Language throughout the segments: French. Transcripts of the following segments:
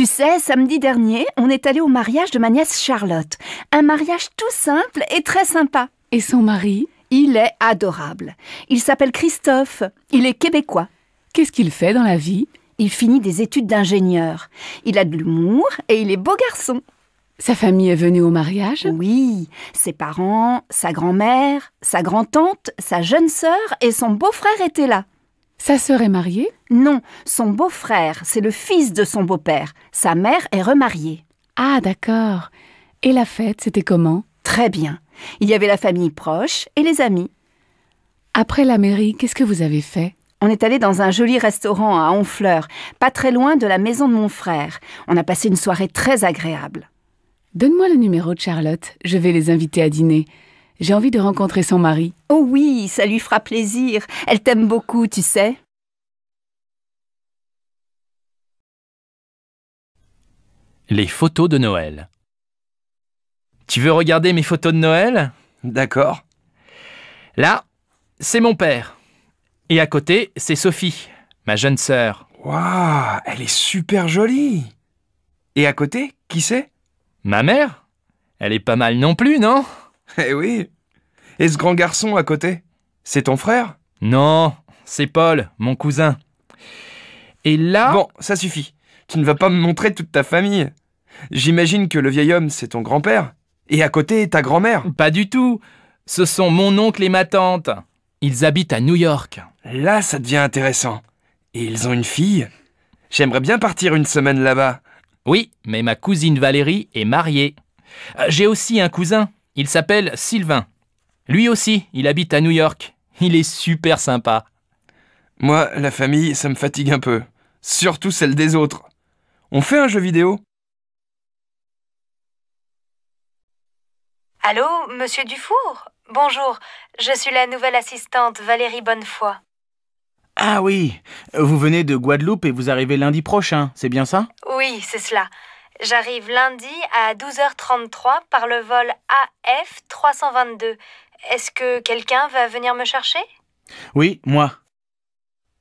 Tu sais, samedi dernier, on est allé au mariage de ma nièce Charlotte. Un mariage tout simple et très sympa. Et son mari? Il est adorable. Il s'appelle Christophe. Il est québécois. Qu'est-ce qu'il fait dans la vie? Il finit des études d'ingénieur. Il a de l'humour et il est beau garçon. Sa famille est venue au mariage? Oui, ses parents, sa grand-mère, sa grand-tante, sa jeune sœur et son beau-frère étaient là. Sa sœur est mariée? Non, son beau-frère, c'est le fils de son beau-père. Sa mère est remariée. Ah, d'accord. Et la fête, c'était comment? Très bien. Il y avait la famille proche et les amis. Après la mairie, qu'est-ce que vous avez fait? On est allé dans un joli restaurant à Honfleur, pas très loin de la maison de mon frère. On a passé une soirée très agréable. Donne-moi le numéro de Charlotte, je vais les inviter à dîner. J'ai envie de rencontrer son mari. Oh oui, ça lui fera plaisir. Elle t'aime beaucoup, tu sais. Les photos de Noël. Tu veux regarder mes photos de Noël? D'accord. Là, c'est mon père. Et à côté, c'est Sophie, ma jeune sœur. Waouh, elle est super jolie. Et à côté, qui c'est? Ma mère? Elle est pas mal non plus, non? Eh oui. Et ce grand garçon à côté, c'est ton frère? Non, c'est Paul, mon cousin. Et là... Bon, ça suffit. Tu ne vas pas me montrer toute ta famille. J'imagine que le vieil homme, c'est ton grand-père. Et à côté, ta grand-mère. Pas du tout. Ce sont mon oncle et ma tante. Ils habitent à New York. Là, ça devient intéressant. Et ils ont une fille? J'aimerais bien partir une semaine là-bas. Oui, mais ma cousine Valérie est mariée. J'ai aussi un cousin. Il s'appelle Sylvain. Lui aussi, il habite à New York. Il est super sympa. Moi, la famille, ça me fatigue un peu. Surtout celle des autres. On fait un jeu vidéo? Allô, monsieur Dufour? Bonjour, je suis la nouvelle assistante Valérie Bonnefoy. Ah oui, vous venez de Guadeloupe et vous arrivez lundi prochain, c'est bien ça? Oui, c'est cela. J'arrive lundi à 12h33 par le vol AF 322. Est-ce que quelqu'un va venir me chercher? Oui, moi.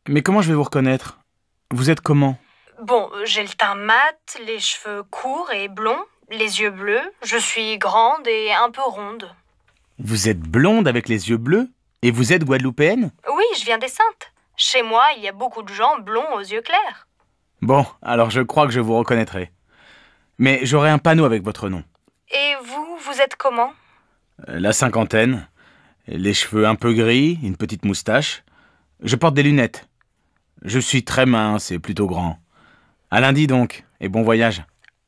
Mais comment je vais vous reconnaître? Vous êtes comment? Bon, j'ai le teint mat, les cheveux courts et blonds, les yeux bleus. Je suis grande et un peu ronde. Vous êtes blonde avec les yeux bleus? Et vous êtes guadeloupéenne? Oui, je viens des Saintes. Chez moi, il y a beaucoup de gens blonds aux yeux clairs. Bon, alors je crois que je vous reconnaîtrai. Mais j'aurai un panneau avec votre nom. Et vous, vous êtes comment? La cinquantaine, les cheveux un peu gris, une petite moustache. Je porte des lunettes. Je suis très mince et plutôt grand. À lundi donc, et bon voyage.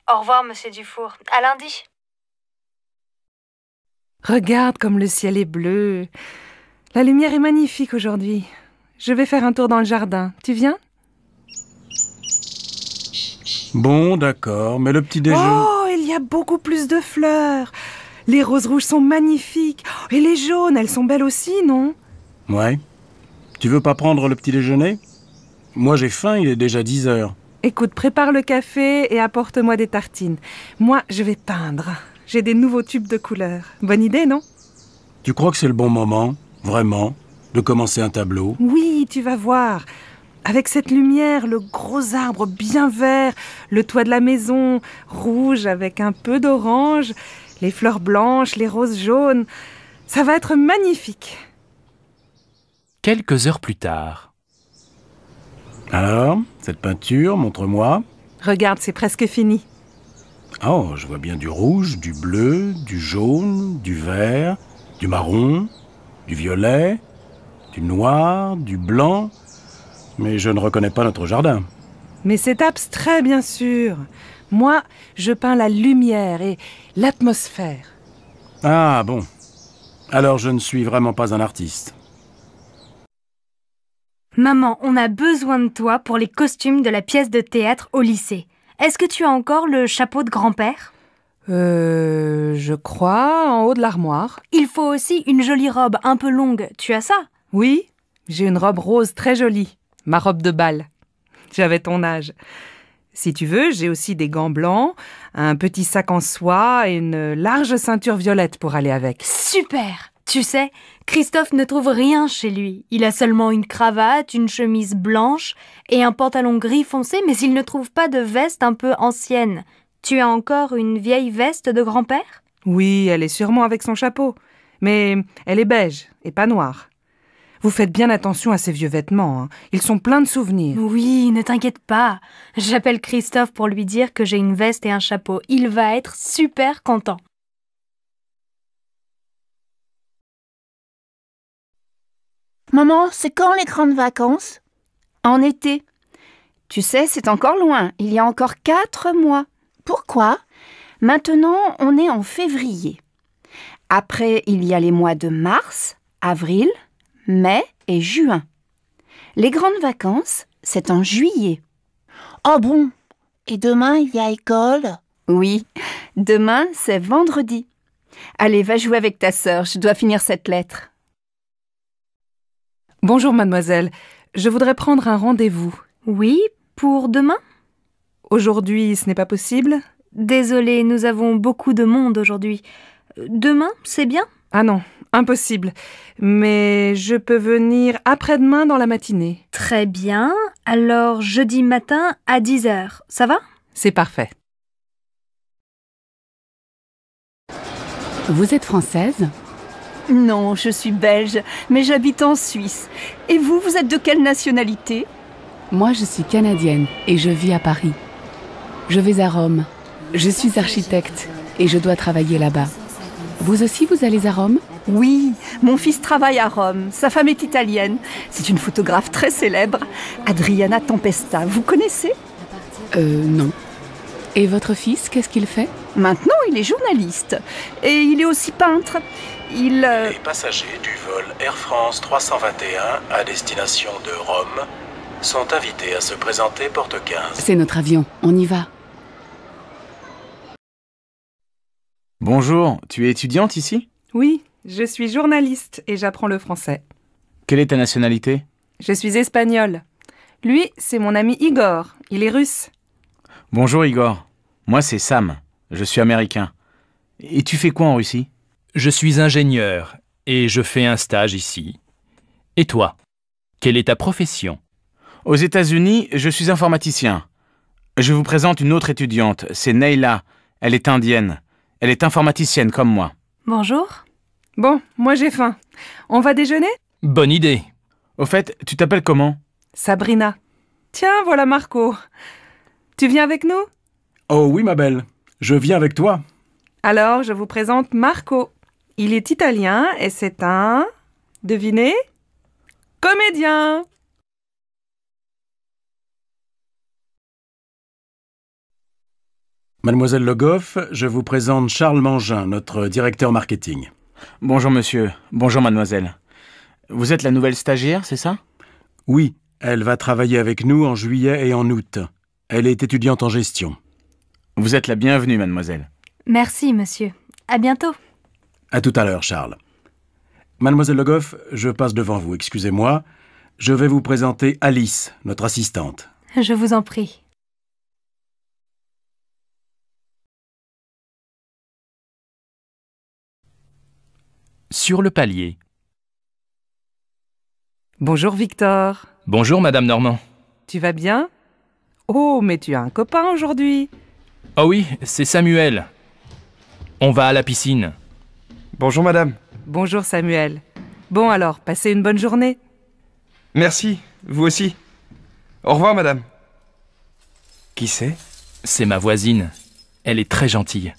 Au revoir, monsieur Dufour. À lundi. Regarde comme le ciel est bleu. La lumière est magnifique aujourd'hui. Je vais faire un tour dans le jardin. Tu viens? Bon, d'accord, mais le petit déjeuner... Oh, il y a beaucoup plus de fleurs. Les roses rouges sont magnifiques. Et les jaunes, elles sont belles aussi, non? Ouais. Tu veux pas prendre le petit déjeuner? Moi j'ai faim, il est déjà 10 heures. Écoute, prépare le café et apporte-moi des tartines. Moi, je vais peindre. J'ai des nouveaux tubes de couleurs. Bonne idée, non? Tu crois que c'est le bon moment, vraiment, de commencer un tableau? Oui, tu vas voir. Avec cette lumière, le gros arbre bien vert, le toit de la maison rouge avec un peu d'orange, les fleurs blanches, les roses jaunes. Ça va être magnifique. Quelques heures plus tard. Alors, cette peinture, montre-moi. Regarde, c'est presque fini. Oh, je vois bien du rouge, du bleu, du jaune, du vert, du marron, du violet, du noir, du blanc. Mais je ne reconnais pas notre jardin. Mais c'est abstrait, bien sûr. Moi, je peins la lumière et l'atmosphère. Ah bon. Alors je ne suis vraiment pas un artiste. Maman, on a besoin de toi pour les costumes de la pièce de théâtre au lycée. Est-ce que tu as encore le chapeau de grand-père? Je crois, en haut de l'armoire. Il faut aussi une jolie robe un peu longue. Tu as ça? Oui, j'ai une robe rose très jolie. Ma robe de bal. J'avais ton âge. Si tu veux, j'ai aussi des gants blancs, un petit sac en soie et une large ceinture violette pour aller avec. Super! Tu sais, Christophe ne trouve rien chez lui. Il a seulement une cravate, une chemise blanche et un pantalon gris foncé, mais il ne trouve pas de veste un peu ancienne. Tu as encore une vieille veste de grand-père ? Oui, elle est sûrement avec son chapeau. Mais elle est beige et pas noire. Vous faites bien attention à ces vieux vêtements, hein. Ils sont pleins de souvenirs. Oui, ne t'inquiète pas. J'appelle Christophe pour lui dire que j'ai une veste et un chapeau. Il va être super content. Maman, c'est quand les grandes vacances? En été. Tu sais, c'est encore loin. Il y a encore 4 mois. Pourquoi? Maintenant, on est en février. Après, il y a les mois de mars, avril, mai et juin. Les grandes vacances, c'est en juillet. Oh bon? Et demain, il y a école? Oui, demain, c'est vendredi. Allez, va jouer avec ta sœur, je dois finir cette lettre. Bonjour mademoiselle, je voudrais prendre un rendez-vous. Oui, pour demain ? Aujourd'hui, ce n'est pas possible? Désolée, nous avons beaucoup de monde aujourd'hui. Demain, c'est bien ? Ah non, impossible. Mais je peux venir après-demain dans la matinée. Très bien. Alors, jeudi matin à 10h, ça va ? C'est parfait. Vous êtes française? Non, je suis belge, mais j'habite en Suisse. Et vous, vous êtes de quelle nationalité? Moi, je suis canadienne et je vis à Paris. Je vais à Rome. Je suis architecte et je dois travailler là-bas. Vous aussi, vous allez à Rome? Oui, mon fils travaille à Rome. Sa femme est italienne. C'est une photographe très célèbre, Adriana Tempesta. Vous connaissez? Non. Et votre fils, qu'est-ce qu'il fait? Maintenant, il est journaliste. Et il est aussi peintre. Les passagers du vol Air France 321 à destination de Rome sont invités à se présenter porte 15. C'est notre avion, on y va. Bonjour, tu es étudiante ici? Oui, je suis journaliste et j'apprends le français. Quelle est ta nationalité? Je suis espagnole. Lui, c'est mon ami Igor. Il est russe. Bonjour Igor, moi c'est Sam, je suis américain. Et tu fais quoi en Russie? Je suis ingénieur et je fais un stage ici. Et toi? Quelle est ta profession? Aux États-Unis, je suis informaticien. Je vous présente une autre étudiante, c'est Neila. Elle est indienne. Elle est informaticienne comme moi. Bonjour. Bon, moi j'ai faim. On va déjeuner? Bonne idée. Au fait, tu t'appelles comment? Sabrina. Tiens, voilà Marco. Tu viens avec nous? Oh oui, ma belle, je viens avec toi. Alors, je vous présente Marco. Il est italien et c'est un... Devinez? Comédien. Mademoiselle Le Goff, je vous présente Charles Mangin, notre directeur marketing. Bonjour monsieur, bonjour mademoiselle. Vous êtes la nouvelle stagiaire, c'est ça? Oui, elle va travailler avec nous en juillet et en août. Elle est étudiante en gestion. Vous êtes la bienvenue, mademoiselle. Merci, monsieur. À bientôt. À tout à l'heure, Charles. Mademoiselle Le Goff, je passe devant vous, excusez-moi. Je vais vous présenter Alice, notre assistante. Je vous en prie. Sur le palier. Bonjour Victor. Bonjour Madame Normand. Tu vas bien? Oh, mais tu as un copain aujourd'hui. Oh oui, c'est Samuel. On va à la piscine. Bonjour madame. Bonjour Samuel. Bon alors, passez une bonne journée. Merci, vous aussi. Au revoir madame. Qui c'est? C'est ma voisine. Elle est très gentille.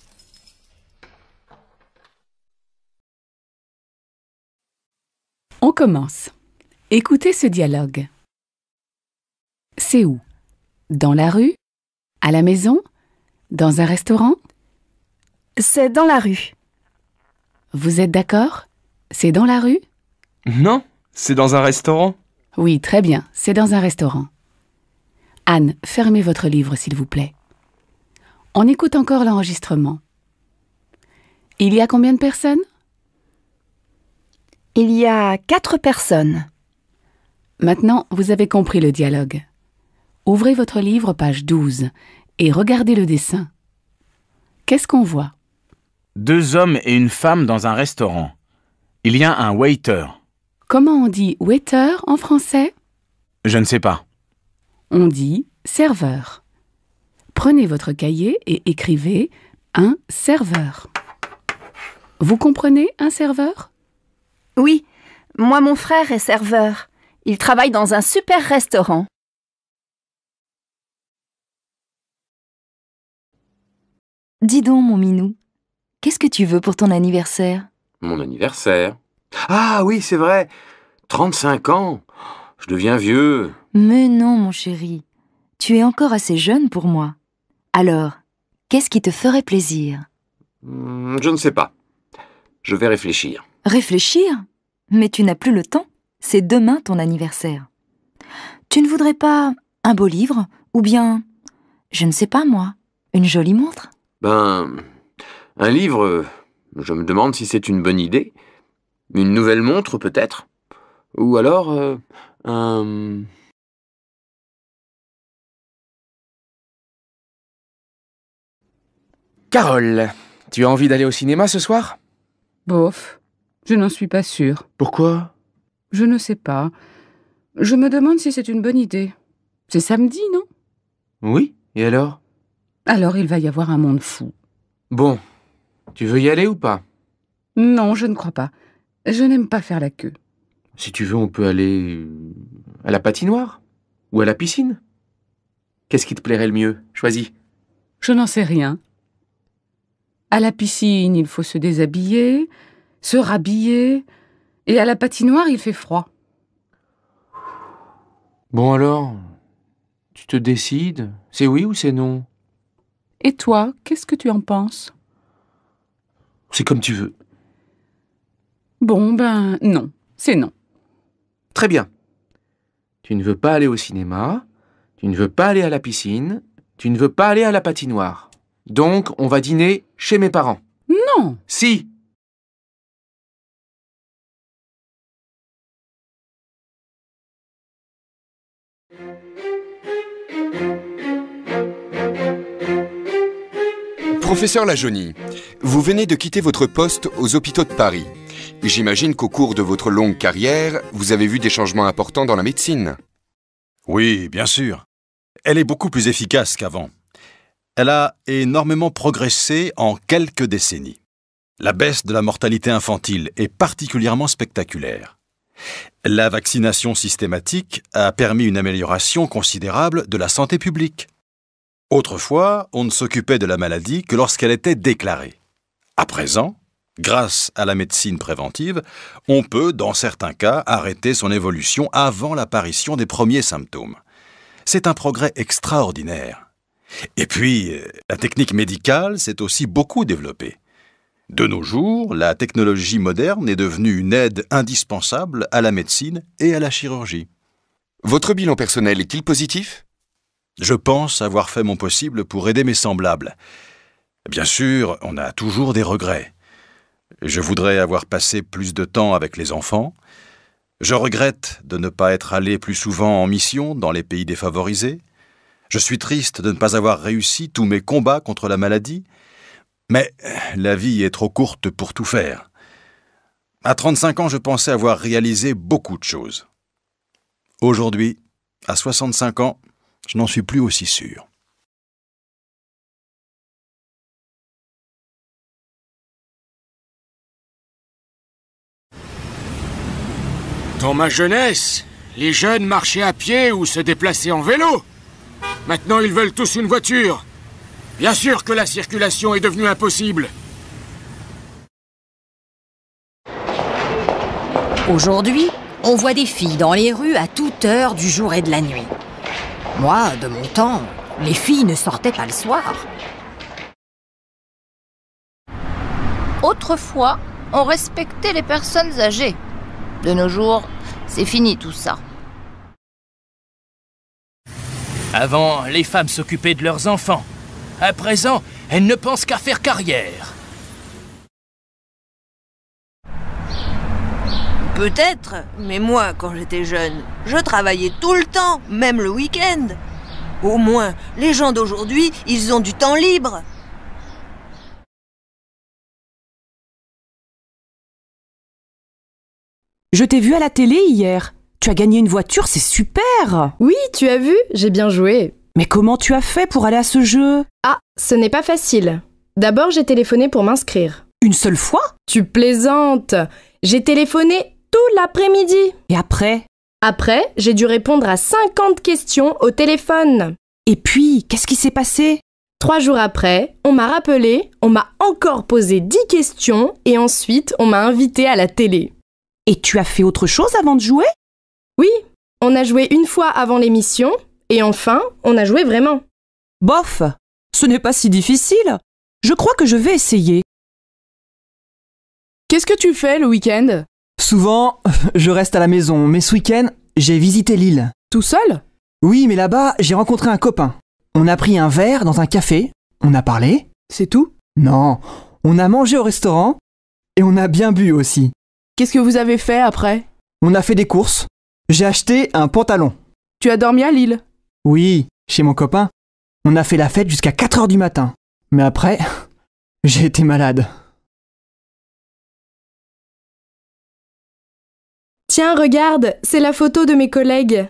On commence. Écoutez ce dialogue. C'est où? Dans la rue? À la maison? Dans un restaurant? C'est dans la rue. Vous êtes d'accord? C'est dans la rue? Non, c'est dans un restaurant. Oui, très bien, c'est dans un restaurant. Anne, fermez votre livre, s'il vous plaît. On écoute encore l'enregistrement. Il y a combien de personnes? Il y a 4 personnes. Maintenant, vous avez compris le dialogue. Ouvrez votre livre, page 12, et regardez le dessin. Qu'est-ce qu'on voit? 2 hommes et une femme dans un restaurant. Il y a un waiter. Comment on dit waiter en français? Je ne sais pas. On dit serveur. Prenez votre cahier et écrivez un serveur. Vous comprenez un serveur? Oui, moi mon frère est serveur. Il travaille dans un super restaurant. Dis donc, mon minou, qu'est-ce que tu veux pour ton anniversaire? Mon anniversaire? Ah oui, c'est vrai. 35 ans. Je deviens vieux. Mais non, mon chéri. Tu es encore assez jeune pour moi. Alors, qu'est-ce qui te ferait plaisir? Je ne sais pas. Je vais réfléchir. Réfléchir? Mais tu n'as plus le temps. C'est demain ton anniversaire. Tu ne voudrais pas un beau livre? Ou bien, je ne sais pas moi, une jolie montre? Un livre, je me demande si c'est une bonne idée. Une nouvelle montre, peut-être. Ou alors, un... Carole, tu as envie d'aller au cinéma ce soir? Bof, je n'en suis pas sûre. Pourquoi? Je ne sais pas. Je me demande si c'est une bonne idée. C'est samedi, non? Oui, et alors? Alors il va y avoir un monde fou. Bon, tu veux y aller ou pas? Non, je ne crois pas. Je n'aime pas faire la queue. Si tu veux, on peut aller à la patinoire ou à la piscine. Qu'est-ce qui te plairait le mieux? Choisis. Je n'en sais rien. À la piscine, il faut se déshabiller, se rhabiller, et à la patinoire, il fait froid. Bon alors, tu te décides? C'est oui ou c'est non? Et toi, qu'est-ce que tu en penses? C'est comme tu veux. Bon, non, c'est non. Très bien. Tu ne veux pas aller au cinéma, tu ne veux pas aller à la piscine, tu ne veux pas aller à la patinoire. Donc, on va dîner chez mes parents. Non! Si! Professeur Lajaunie, vous venez de quitter votre poste aux hôpitaux de Paris. J'imagine qu'au cours de votre longue carrière, vous avez vu des changements importants dans la médecine. Oui, bien sûr. Elle est beaucoup plus efficace qu'avant. Elle a énormément progressé en quelques décennies. La baisse de la mortalité infantile est particulièrement spectaculaire. La vaccination systématique a permis une amélioration considérable de la santé publique. Autrefois, on ne s'occupait de la maladie que lorsqu'elle était déclarée. À présent, grâce à la médecine préventive, on peut, dans certains cas, arrêter son évolution avant l'apparition des premiers symptômes. C'est un progrès extraordinaire. Et puis, la technique médicale s'est aussi beaucoup développée. De nos jours, la technologie moderne est devenue une aide indispensable à la médecine et à la chirurgie. Votre bilan personnel est-il positif? Je pense avoir fait mon possible pour aider mes semblables. Bien sûr, on a toujours des regrets. Je voudrais avoir passé plus de temps avec les enfants. Je regrette de ne pas être allé plus souvent en mission dans les pays défavorisés. Je suis triste de ne pas avoir réussi tous mes combats contre la maladie. Mais la vie est trop courte pour tout faire. À 35 ans, je pensais avoir réalisé beaucoup de choses. Aujourd'hui, à 65 ans, je n'en suis plus aussi sûr. Dans ma jeunesse, les jeunes marchaient à pied ou se déplaçaient en vélo. Maintenant, ils veulent tous une voiture. Bien sûr que la circulation est devenue impossible. Aujourd'hui, on voit des filles dans les rues à toute heure du jour et de la nuit. Moi, de mon temps, les filles ne sortaient pas le soir. Autrefois, on respectait les personnes âgées. De nos jours, c'est fini tout ça. Avant, les femmes s'occupaient de leurs enfants. À présent, elles ne pensent qu'à faire carrière. Peut-être, mais moi, quand j'étais jeune, je travaillais tout le temps, même le week-end. Au moins, les gens d'aujourd'hui, ils ont du temps libre. Je t'ai vu à la télé hier. Tu as gagné une voiture, c'est super! Oui, tu as vu, j'ai bien joué. Mais comment tu as fait pour aller à ce jeu? Ah, ce n'est pas facile. D'abord, j'ai téléphoné pour m'inscrire. Une seule fois? Tu plaisantes! J'ai téléphoné tout l'après-midi. Et après? Après, j'ai dû répondre à 50 questions au téléphone. Et puis, qu'est-ce qui s'est passé? 3 jours après, on m'a rappelé, on m'a encore posé 10 questions et ensuite, on m'a invité à la télé. Et tu as fait autre chose avant de jouer? Oui, on a joué une fois avant l'émission et enfin, on a joué vraiment. Bof, ce n'est pas si difficile. Je crois que je vais essayer. Qu'est-ce que tu fais le week-end? Souvent, je reste à la maison, mais ce week-end, j'ai visité l'île. Tout seul? Oui, mais là-bas, j'ai rencontré un copain. On a pris un verre dans un café, on a parlé. C'est tout? Non, on a mangé au restaurant et on a bien bu aussi. Qu'est-ce que vous avez fait après? On a fait des courses. J'ai acheté un pantalon. Tu as dormi à Lille? Oui, chez mon copain. On a fait la fête jusqu'à 4 heures du matin. Mais après, j'ai été malade. Tiens, regarde, c'est la photo de mes collègues.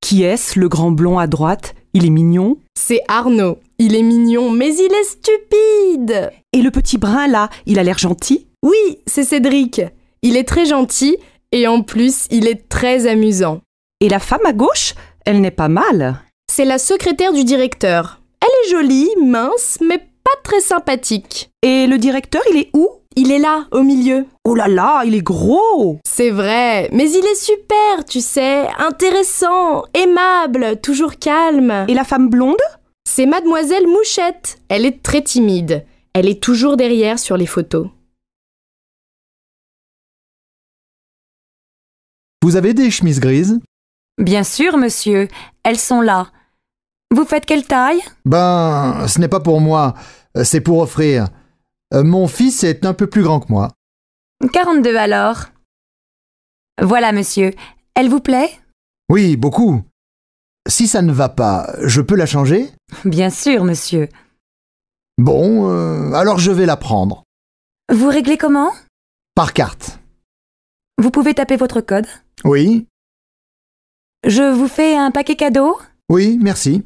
Qui est-ce, le grand blond à droite? Il est mignon. C'est Arnaud. Il est mignon, mais il est stupide. Et le petit brun là, il a l'air gentil? Oui, c'est Cédric. Il est très gentil et en plus, il est très amusant. Et la femme à gauche, elle n'est pas mal. C'est la secrétaire du directeur. Elle est jolie, mince, mais pas très sympathique. Et le directeur, il est où? Il est là, au milieu. Oh là là, il est gros! C'est vrai, mais il est super, tu sais, intéressant, aimable, toujours calme. Et la femme blonde? C'est Mademoiselle Mouchette. Elle est très timide. Elle est toujours derrière sur les photos. Vous avez des chemises grises? Bien sûr, monsieur. Elles sont là. Vous faites quelle taille? Ben, ce n'est pas pour moi. C'est pour offrir. Mon fils est un peu plus grand que moi. 42 alors. Voilà, monsieur. Elle vous plaît? Oui, beaucoup. Si ça ne va pas, je peux la changer? Bien sûr, monsieur. Bon, alors je vais la prendre. Vous réglez comment? Par carte. Vous pouvez taper votre code? Oui. Je vous fais un paquet cadeau? Oui, merci.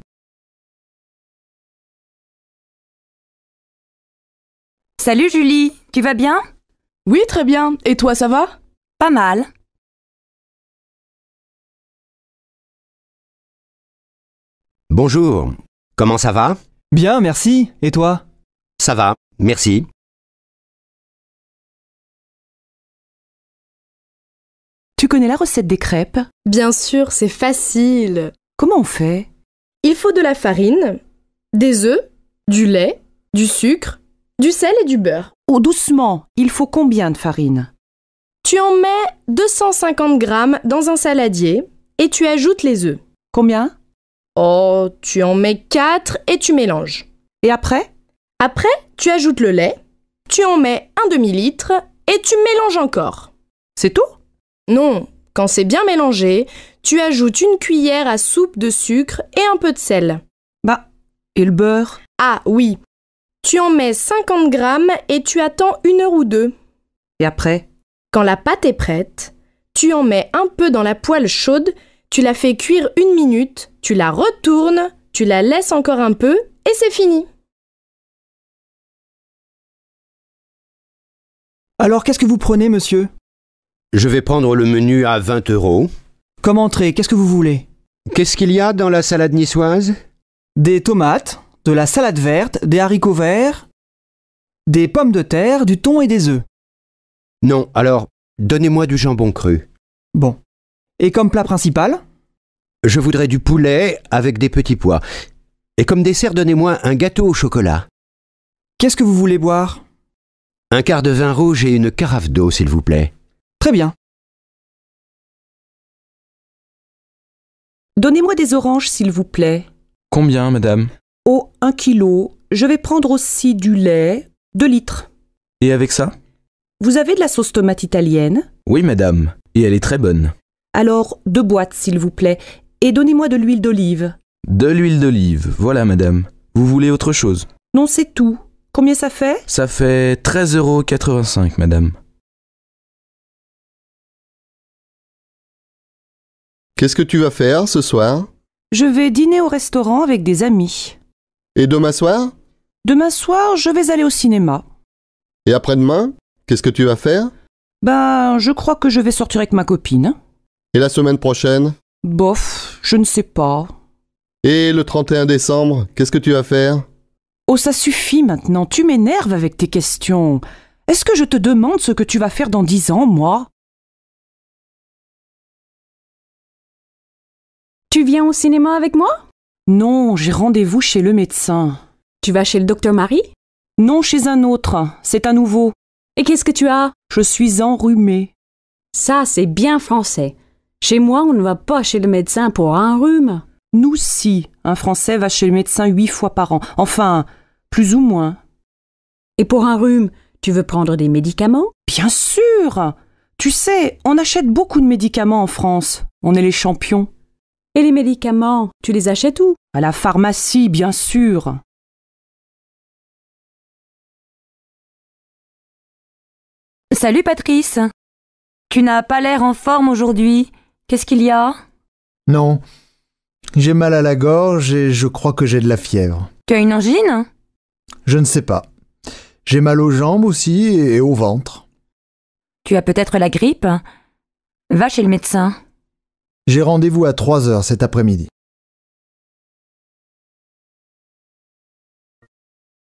Salut Julie, tu vas bien? Oui, très bien. Et toi, ça va? Pas mal. Bonjour, comment ça va? Bien, merci. Et toi? Ça va, merci. Tu connais la recette des crêpes? Bien sûr, c'est facile. Comment on fait? Il faut de la farine, des œufs, du lait, du sucre, du sel et du beurre. Oh, doucement, il faut combien de farine? Tu en mets 250 grammes dans un saladier et tu ajoutes les œufs. Combien? Oh, tu en mets 4 et tu mélanges. Et après? Après, tu ajoutes le lait, tu en mets un demi-litre et tu mélanges encore. C'est tout? Non, quand c'est bien mélangé, tu ajoutes une cuillère à soupe de sucre et un peu de sel. Bah, et le beurre? Ah oui, tu en mets 50 grammes et tu attends 1 heure ou 2. Et après? Quand la pâte est prête, tu en mets un peu dans la poêle chaude, tu la fais cuire 1 minute, tu la retournes, tu la laisses encore un peu et c'est fini. Alors, qu'est-ce que vous prenez, monsieur? Je vais prendre le menu à 20 €. Comme entrée, qu'est-ce que vous voulez? Qu'est-ce qu'il y a dans la salade niçoise? Des tomates, de la salade verte, des haricots verts, des pommes de terre, du thon et des œufs. Non, alors, donnez-moi du jambon cru. Bon. Et comme plat principal? Je voudrais du poulet avec des petits pois. Et comme dessert, donnez-moi un gâteau au chocolat. Qu'est-ce que vous voulez boire? Un quart de vin rouge et une carafe d'eau, s'il vous plaît. Très bien. Donnez-moi des oranges, s'il vous plaît. Combien, madame? Oh, 1 kilo. Je vais prendre aussi du lait, 2 litres. Et avec ça? Vous avez de la sauce tomate italienne? Oui, madame. Et elle est très bonne. Alors, 2 boîtes, s'il vous plaît. Et donnez-moi de l'huile d'olive. De l'huile d'olive, voilà, madame. Vous voulez autre chose? Non, c'est tout. Combien ça fait? Ça fait 13,85 €, madame. Qu'est-ce que tu vas faire ce soir? Je vais dîner au restaurant avec des amis. Et demain soir? Demain soir, je vais aller au cinéma. Et après-demain? Qu'est-ce que tu vas faire? Ben, je crois que je vais sortir avec ma copine. Et la semaine prochaine? Bof, je ne sais pas. Et le 31 décembre, qu'est-ce que tu vas faire? Oh, ça suffit maintenant, tu m'énerves avec tes questions. Est-ce que je te demande ce que tu vas faire dans 10 ans, moi? Tu viens au cinéma avec moi? Non, j'ai rendez-vous chez le médecin. Tu vas chez le docteur Marie? Non, chez un autre. C'est un nouveau. Et qu'est-ce que tu as? Je suis enrhumée. Ça, c'est bien français. Chez moi, on ne va pas chez le médecin pour un rhume. Nous, si. Un Français va chez le médecin 8 fois par an. Enfin, plus ou moins. Et pour un rhume, tu veux prendre des médicaments? Bien sûr! Tu sais, on achète beaucoup de médicaments en France. On est les champions. Et les médicaments, tu les achètes où? À la pharmacie, bien sûr. Salut Patrice. Tu n'as pas l'air en forme aujourd'hui. Qu'est-ce qu'il y a? Non. J'ai mal à la gorge et je crois que j'ai de la fièvre. Tu as une angine? Je ne sais pas. J'ai mal aux jambes aussi et au ventre. Tu as peut-être la grippe? Va chez le médecin. J'ai rendez-vous à 3h cet après-midi.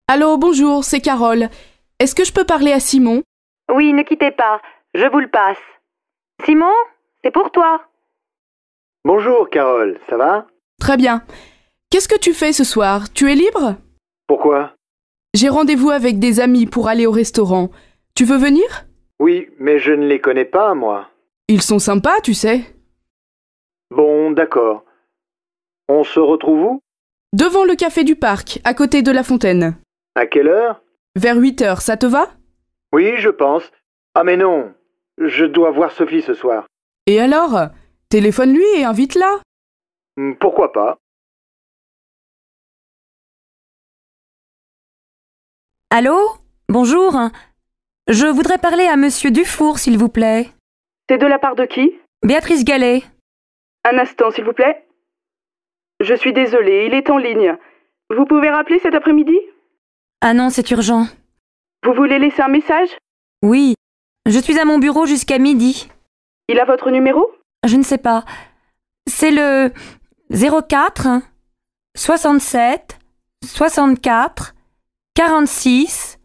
Allô, bonjour, c'est Carole. Est-ce que je peux parler à Simon? Oui, ne quittez pas. Je vous le passe. Simon, c'est pour toi. Bonjour, Carole. Ça va? Très bien. Qu'est-ce que tu fais ce soir? Tu es libre? Pourquoi? J'ai rendez-vous avec des amis pour aller au restaurant. Tu veux venir? Oui, mais je ne les connais pas, moi. Ils sont sympas, tu sais. Bon, d'accord. On se retrouve où? Devant le café du parc, à côté de la fontaine. À quelle heure? Vers 8h, ça te va? Oui, je pense. Ah mais non, je dois voir Sophie ce soir. Et alors? Téléphone-lui et invite-la. Pourquoi pas? Allô? Bonjour. Je voudrais parler à Monsieur Dufour, s'il vous plaît. C'est de la part de qui? Béatrice Gallet. Un instant, s'il vous plaît. Je suis désolée, il est en ligne. Vous pouvez rappeler cet après-midi? Ah non, c'est urgent. Vous voulez laisser un message? Oui, je suis à mon bureau jusqu'à midi. Il a votre numéro? Je ne sais pas. C'est le 04 67 64 46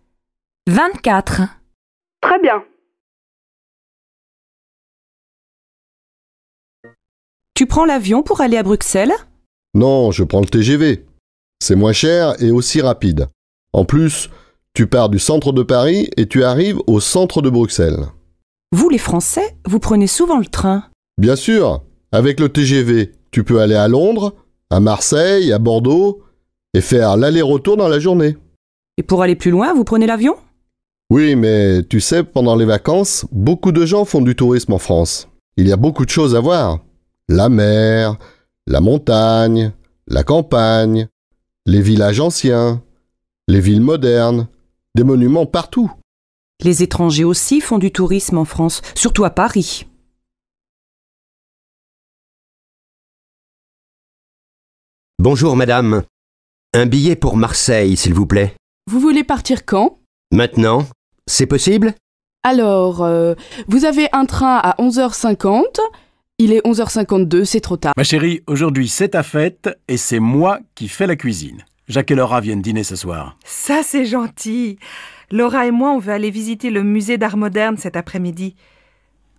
24. Très bien. Tu prends l'avion pour aller à Bruxelles? Non, je prends le TGV. C'est moins cher et aussi rapide. En plus, tu pars du centre de Paris et tu arrives au centre de Bruxelles. Vous, les Français, vous prenez souvent le train? Bien sûr, avec le TGV, tu peux aller à Londres, à Marseille, à Bordeaux et faire l'aller-retour dans la journée. Et pour aller plus loin, vous prenez l'avion? Oui, mais tu sais, pendant les vacances, beaucoup de gens font du tourisme en France. Il y a beaucoup de choses à voir. La mer, la montagne, la campagne, les villages anciens, les villes modernes, des monuments partout. Les étrangers aussi font du tourisme en France, surtout à Paris. Bonjour madame. Un billet pour Marseille, s'il vous plaît. Vous voulez partir quand? Maintenant, c'est possible? Alors, vous avez un train à 11h50. Il est 11h52, c'est trop tard. Ma chérie, aujourd'hui c'est ta fête et c'est moi qui fais la cuisine. Jacques et Laura viennent dîner ce soir. Ça, c'est gentil. Laura et moi, on veut aller visiter le musée d'art moderne cet après-midi.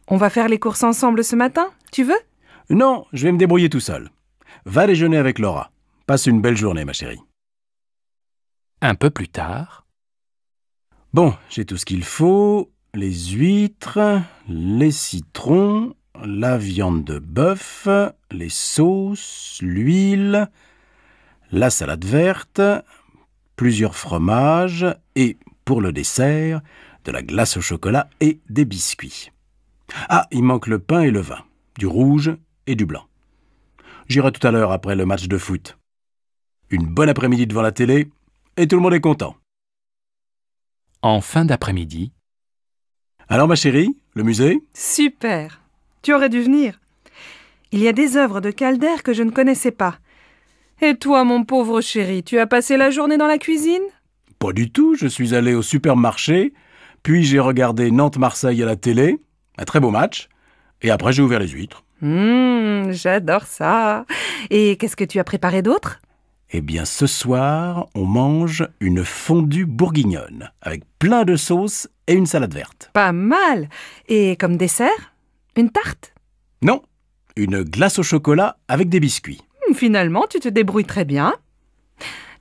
On va faire les courses ensemble ce matin, tu veux? Non, je vais me débrouiller tout seul. Va déjeuner avec Laura. Passe une belle journée, ma chérie. Un peu plus tard. Bon, j'ai tout ce qu'il faut. Les huîtres, les citrons, la viande de bœuf, les sauces, l'huile, la salade verte, plusieurs fromages et, pour le dessert, de la glace au chocolat et des biscuits. Ah, il manque le pain et le vin, du rouge et du blanc. J'irai tout à l'heure après le match de foot. Une bonne après-midi devant la télé et tout le monde est content. En fin d'après-midi. Alors ma chérie, le musée? Super. Tu aurais dû venir. Il y a des œuvres de Calder que je ne connaissais pas. Et toi, mon pauvre chéri, tu as passé la journée dans la cuisine? Pas du tout, je suis allé au supermarché, puis j'ai regardé Nantes-Marseille à la télé, un très beau match, et après j'ai ouvert les huîtres. J'adore ça. Et qu'est-ce que tu as préparé d'autre? Eh bien, ce soir, on mange une fondue bourguignonne, avec plein de sauce et une salade verte. Pas mal. Et comme dessert, une tarte? Non, une glace au chocolat avec des biscuits. Finalement, tu te débrouilles très bien.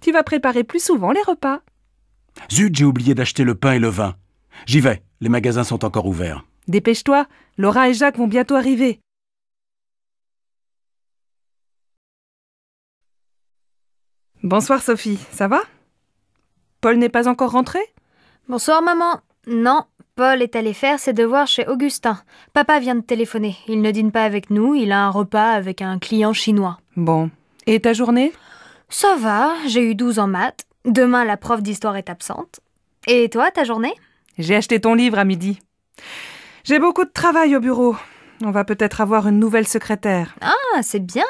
Tu vas préparer plus souvent les repas. Zut, j'ai oublié d'acheter le pain et le vin. J'y vais, les magasins sont encore ouverts. Dépêche-toi, Laura et Jacques vont bientôt arriver. Bonsoir Sophie, ça va? Paul n'est pas encore rentré? Bonsoir maman. Non, Paul est allé faire ses devoirs chez Augustin. Papa vient de téléphoner. Il ne dîne pas avec nous, il a un repas avec un client chinois. Bon. Et ta journée? Ça va, j'ai eu 12 en maths. Demain, la prof d'histoire est absente. Et toi, ta journée? J'ai acheté ton livre à midi. J'ai beaucoup de travail au bureau. On va peut-être avoir une nouvelle secrétaire. Ah, c'est bien.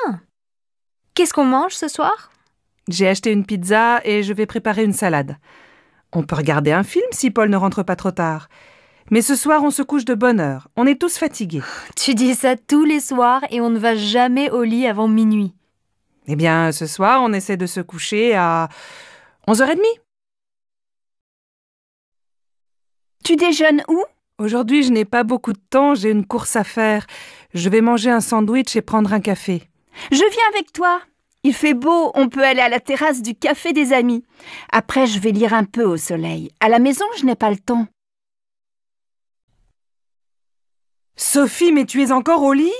Qu'est-ce qu'on mange ce soir? J'ai acheté une pizza et je vais préparer une salade. On peut regarder un film si Paul ne rentre pas trop tard. Mais ce soir, on se couche de bonne heure. On est tous fatigués. Tu dis ça tous les soirs et on ne va jamais au lit avant minuit. Eh bien, ce soir, on essaie de se coucher à 11h30. Tu déjeunes où? Aujourd'hui, je n'ai pas beaucoup de temps, j'ai une course à faire. Je vais manger un sandwich et prendre un café. Je viens avec toi. Il fait beau, on peut aller à la terrasse du café des amis. Après, je vais lire un peu au soleil. À la maison, je n'ai pas le temps. Sophie, mais tu es encore au lit?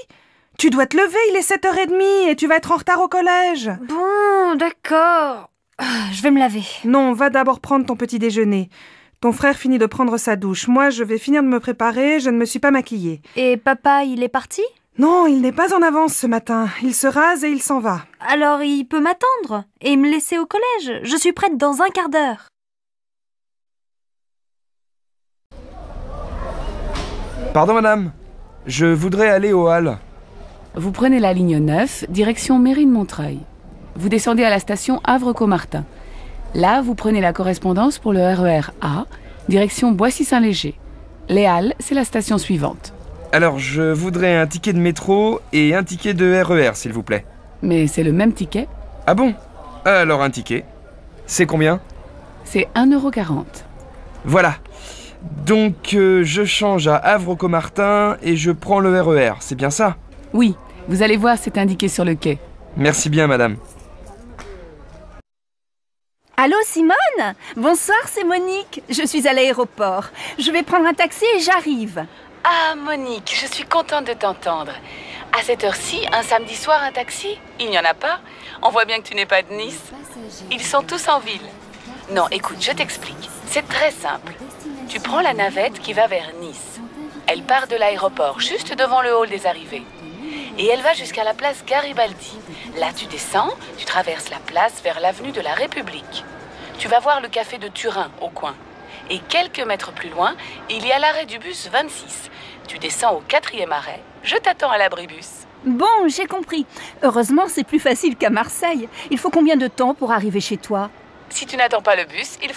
Tu dois te lever, il est 7h30 et tu vas être en retard au collège. Bon, d'accord. Je vais me laver. Non, va d'abord prendre ton petit déjeuner. Ton frère finit de prendre sa douche. Moi, je vais finir de me préparer, je ne me suis pas maquillée. Et papa, il est parti? Non, il n'est pas en avance ce matin. Il se rase et il s'en va. Alors il peut m'attendre et me laisser au collège. Je suis prête dans un quart d'heure. Pardon madame, je voudrais aller au Halles. Vous prenez la ligne 9, direction Mairie de Montreuil. Vous descendez à la station Havre-Caumartin. Là, vous prenez la correspondance pour le RER A, direction Boissy-Saint-Léger. Les Halles, c'est la station suivante. Alors, je voudrais un ticket de métro et un ticket de RER, s'il vous plaît. Mais c'est le même ticket. Ah bon? Alors un ticket. C'est combien? C'est 1,40 €. Voilà. Donc, je change à Havre-Caumartin et je prends le RER, c'est bien ça? Oui, vous allez voir, c'est indiqué sur le quai. Merci bien, madame. Allô, Simone? Bonsoir, c'est Monique. Je suis à l'aéroport. Je vais prendre un taxi et j'arrive. Ah, Monique, je suis contente de t'entendre. À cette heure-ci, un samedi soir, un taxi? Il n'y en a pas? On voit bien que tu n'es pas de Nice. Ils sont tous en ville. Non, écoute, je t'explique. C'est très simple. Tu prends la navette qui va vers Nice. Elle part de l'aéroport, juste devant le hall des arrivées. Et elle va jusqu'à la place Garibaldi. Là, tu descends, tu traverses la place vers l'avenue de la République. Tu vas voir le café de Turin, au coin. Et quelques mètres plus loin, il y a l'arrêt du bus 26. Tu descends au 4e arrêt. Je t'attends à l'abribus. Bon, j'ai compris. Heureusement, c'est plus facile qu'à Marseille. Il faut combien de temps pour arriver chez toi? Si tu n'attends pas le bus, il faut